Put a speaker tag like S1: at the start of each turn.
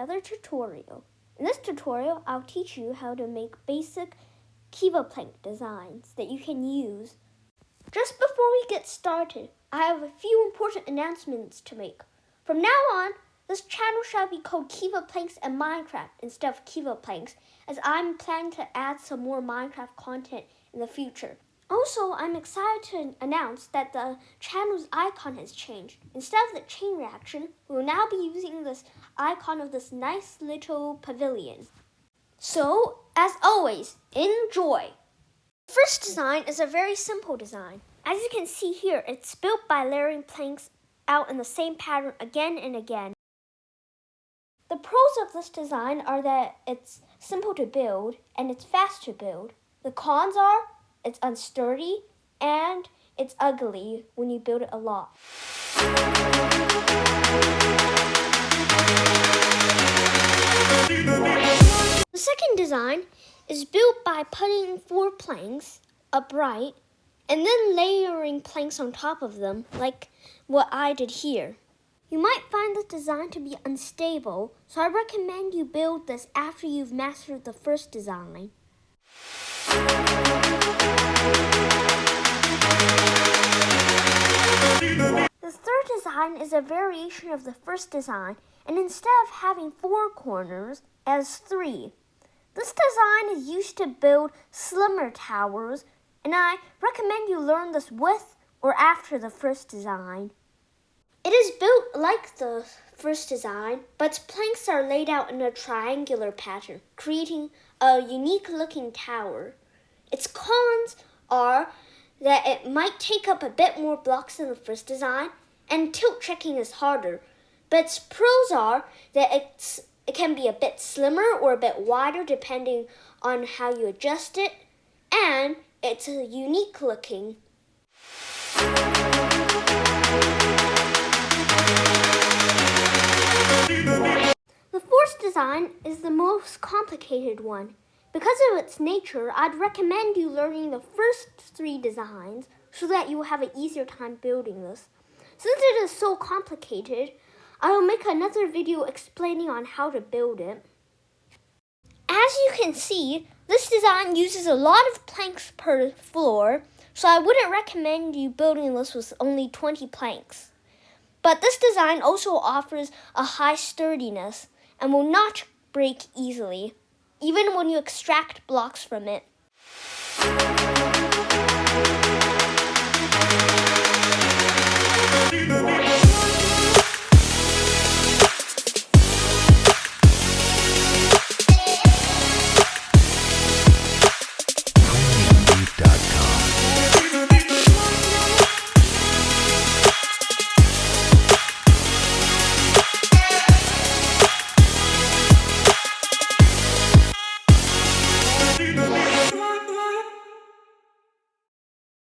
S1: another tutorial. In this tutorial, I'll teach you how to make basic Keva Plank designs that you can use. Just before we get started, I have a few important announcements to make. From now on, this channel shall be called Keva Planks and Minecraft instead of Keva Planks, as I'm planning to add some more Minecraft content in the future. Also, I'm excited to announce that the channel's icon has changed. Instead of the chain reaction, we will now be using this icon of this nice little pavilion. So, as always, enjoy! The first design is a very simple design. As you can see here, it's built by layering planks out in the same pattern again and again. The pros of this design are that it's simple to build and it's fast to build. The cons are it's unsturdy and it's ugly when you build it a lot. The second design is built by putting 4 planks upright and then layering planks on top of them, like what I did here. You might find this design to be unstable, so I recommend you build this after you've mastered the first design. The third design is a variation of the first design, and instead of having 4 corners, it has 3. This design is used to build slimmer towers, and I recommend you learn this with or after the first design. It is built like the first design, but its planks are laid out in a triangular pattern, creating a unique looking tower. Its cons are that it might take up a bit more blocks than the first design, and tilt checking is harder. But its pros are that it can be a bit slimmer or a bit wider depending on how you adjust it, and it's unique looking. The fourth design is the most complicated one. Because of its nature, I'd recommend you learning the first 3 designs so that you will have an easier time building this. Since it is so complicated, I will make another video explaining on how to build it. As you can see, this design uses a lot of planks per floor, so I wouldn't recommend you building this with only 20 planks. But this design also offers a high sturdiness and will not break easily, even when you extract blocks from it.